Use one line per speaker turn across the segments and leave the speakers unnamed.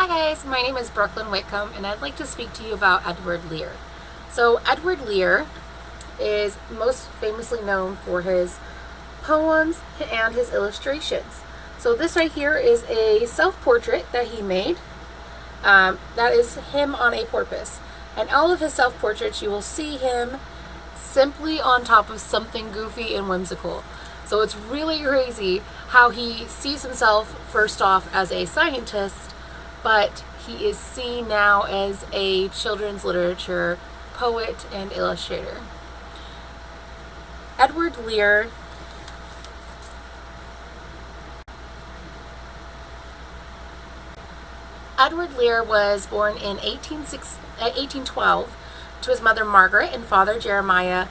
guys, my name is Brooklyn Whitcomb and I'd like to speak to you about Edward Lear. So Edward Lear is most famously known for his poems and his illustrations. So this right here is a self-portrait that he made. That is him on a porpoise. And all of his self-portraits you will see him simply on top of something goofy and whimsical. So it's really crazy how he sees himself first off as a scientist, but he is seen now as a children's literature poet and illustrator. Edward Lear was born in 1812 to his mother Margaret and father Jeremiah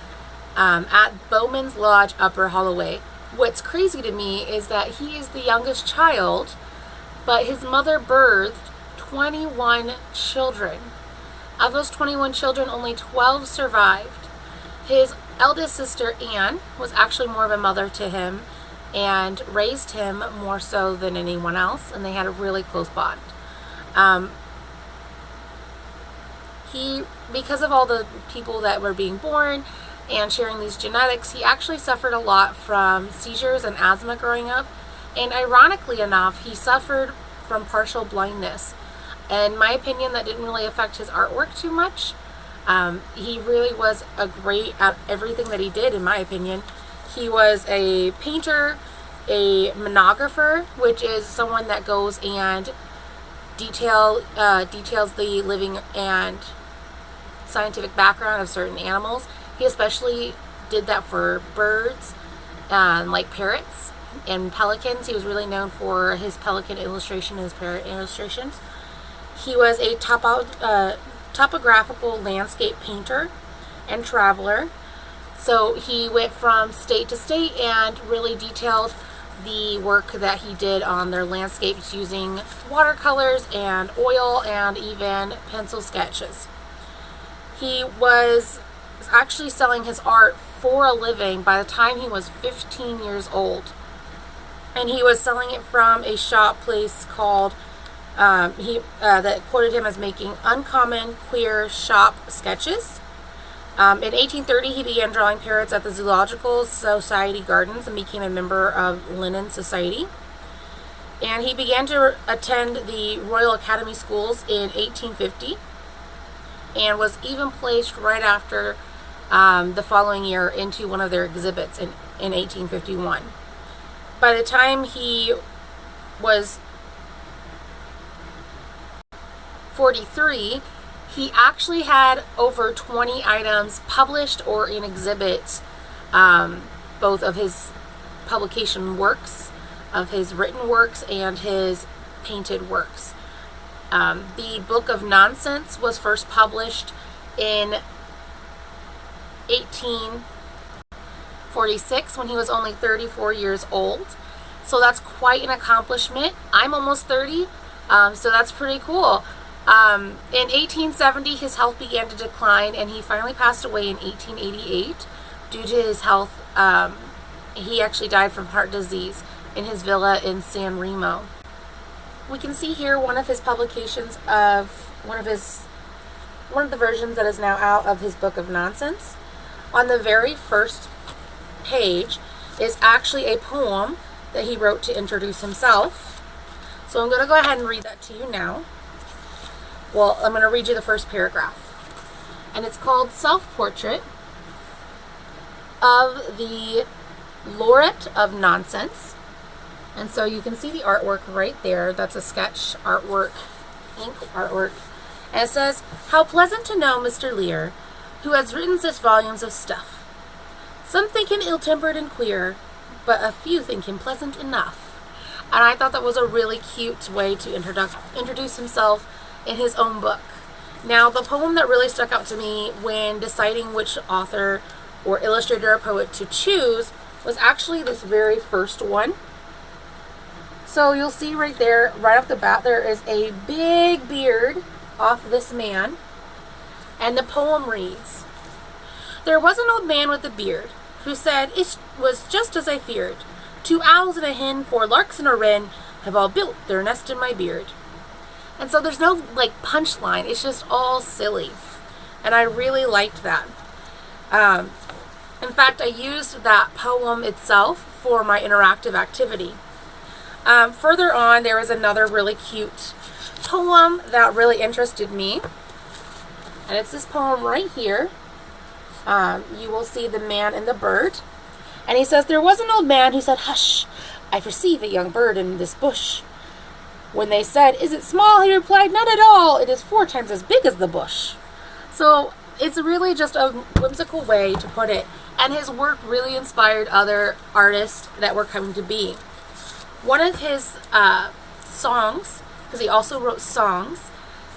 at Bowman's Lodge, Upper Holloway. What's crazy to me is that he is the youngest child, but his mother birthed 21 children. Of those 21 children, only 12 survived. His eldest sister, Anne, was actually more of a mother to him and raised him more so than anyone else, and they had a really close bond. Because of all the people that were being born and sharing these genetics, he actually suffered a lot from seizures and asthma growing up. And ironically enough, he suffered from partial blindness. In my opinion, that didn't really affect his artwork too much. He really was a great at everything that he did, in my opinion. He was a painter, a monographer, which is someone that goes and details the living and scientific background of certain animals. He especially did that for birds, like parrots and pelicans. He was really known for his pelican illustration and his parrot illustrations. He was a topographical landscape painter and traveler. So he went from state to state and really detailed the work that he did on their landscapes using watercolors and oil and even pencil sketches. He was actually selling his art for a living by the time he was 15 years old. And he was selling it from a shop place called, that quoted him as making uncommon queer shop sketches. In 1830, he began drawing parrots at the Zoological Society Gardens and became a member of Linnean Society. And he began to attend the Royal Academy Schools in 1850 and was even placed right after the following year into one of their exhibits in 1851. By the time he was 43, he actually had over 20 items published or in exhibits, both of his publication works, of his written works, and his painted works. The Book of Nonsense was first published in 1846 when he was only 34 years old. So that's quite an accomplishment. I'm almost 30, so that's pretty cool. In 1870, his health began to decline, and he finally passed away in 1888 due to his health. He actually died from heart disease in his villa in San Remo. We can see here one of his publications of one of the versions that is now out of his Book of Nonsense. On the very first page is actually a poem that he wrote to introduce himself. So I'm going to go ahead and read that to you now. Well, I'm going to read you the first paragraph. And it's called Self-Portrait of the Laureate of Nonsense. And so you can see the artwork right there. That's a sketch artwork, ink artwork. And it says, "How pleasant to know Mr. Lear, who has written such volumes of stuff. Some think him ill-tempered and queer, but a few think him pleasant enough." And I thought that was a really cute way to introduce himself in his own book. Now, the poem that really stuck out to me when deciding which author or illustrator or poet to choose was actually this very first one. So you'll see right there, right off the bat, there is a big beard off this man. And the poem reads, "There was an old man with a beard, who said, 'It was just as I feared. 2 owls and a hen, 4 larks and a wren, have all built their nest in my beard. And so there's no like punchline. It's just all silly. And I really liked that. In fact, I used that poem itself for my interactive activity. Further on, there was another really cute poem that really interested me. And it's this poem right here. You will see the man and the bird. And he says, there was an old man who said, hush, I perceive a young bird in this bush. When they said, is it small? He replied, not at all. It is 4 times as big as the bush. So it's really just a whimsical way to put it. And his work really inspired other artists that were coming to be. One of his songs, because he also wrote songs,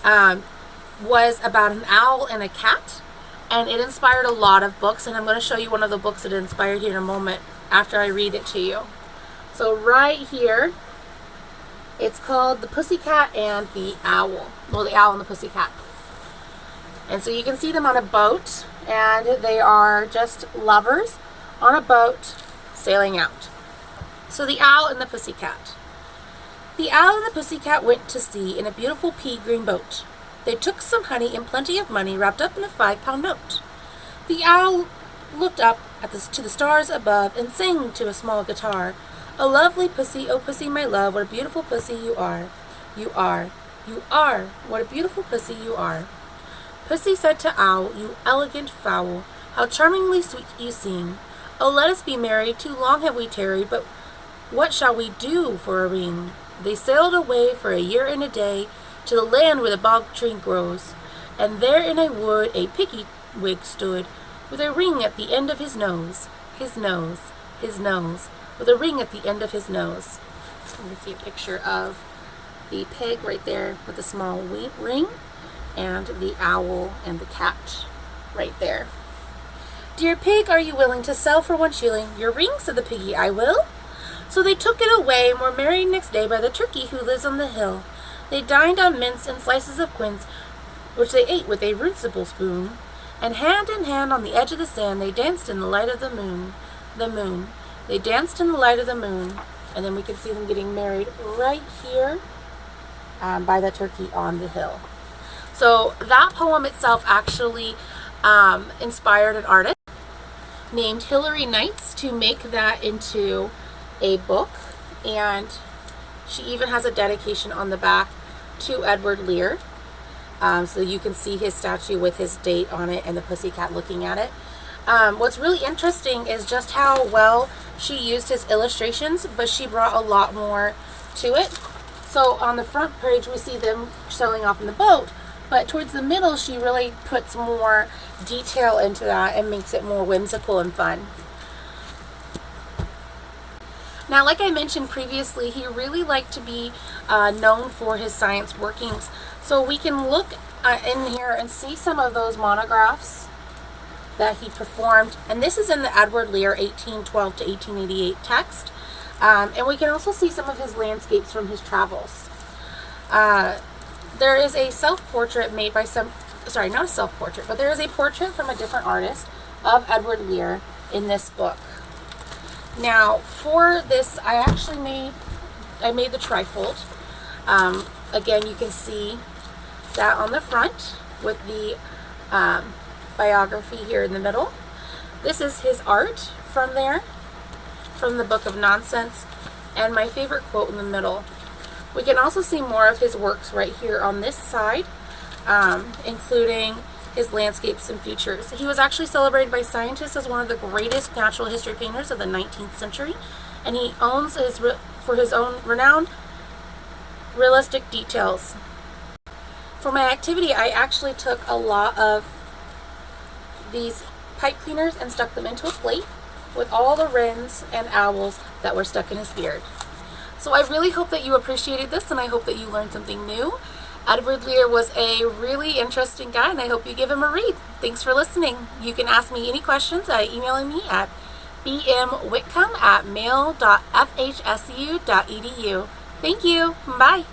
was about an owl and a cat. And it inspired a lot of books. And I'm going to show you one of the books that it inspired here in a moment after I read it to you. So right here, it's called The Pussycat and the Owl. Well, the Owl and the Pussycat. And so you can see them on a boat, and they are just lovers on a boat sailing out. So the Owl and the Pussycat. The Owl and the Pussycat went to sea in a beautiful pea-green boat. They took some honey and plenty of money wrapped up in a 5-pound note. The Owl looked up to the stars above and sang to a small guitar, a lovely pussy, oh pussy, my love, what a beautiful pussy you are. You are, you are, what a beautiful pussy you are. Pussy said to Owl, you elegant fowl, how charmingly sweet you sing. Oh, let us be married, too long have we tarried, but what shall we do for a ring? They sailed away for a year and a day to the land where the bog tree grows, and there in a wood a piggy wig stood, with a ring at the end of his nose, his nose, his nose, with a ring at the end of his nose. You can see a picture of the pig right there with a small ring, and the owl and the cat right there. Dear pig, are you willing to sell for 1 shilling your ring? Said the piggy. I will. So they took it away and were married next day by the turkey who lives on the hill. They dined on mince and slices of quince, which they ate with a runcible spoon, and hand in hand on the edge of the sand they danced in the light of the moon. The moon. They danced in the light of the moon, and then we can see them getting married right here by the turkey on the hill. So that poem itself actually inspired an artist named Hilary Knights to make that into a book, and she even has a dedication on the back to Edward Lear. So you can see his statue with his date on it and the pussycat looking at it. What's really interesting is just how well she used his illustrations, but she brought a lot more to it. So on the front page we see them sailing off in the boat, but towards the middle she really puts more detail into that and makes it more whimsical and fun. Now, like I mentioned previously, he really liked to be known for his science workings. So we can look in here and see some of those monographs that he performed. And this is in the Edward Lear 1812 to 1888 text. And we can also see some of his landscapes from his travels. There is a self-portrait made by not a self-portrait, but there is a portrait from a different artist of Edward Lear in this book. Now, for this, I made the trifold. Again, you can see that on the front with the biography here in the middle. This is his art from there, from the Book of Nonsense, and my favorite quote in the middle. We can also see more of his works right here on this side, including his landscapes and features. He was actually celebrated by scientists as one of the greatest natural history painters of the 19th century, and he owns for his own renowned realistic details. For my activity, I actually took a lot of these pipe cleaners and stuck them into a plate with all the wrens and owls that were stuck in his beard. So I really hope that you appreciated this, and I hope that you learned something new. Edward Lear was a really interesting guy, and I hope you give him a read. Thanks for listening. You can ask me any questions by emailing me at bmwhitcomb@mail.fhsu.edu. Thank you. Bye.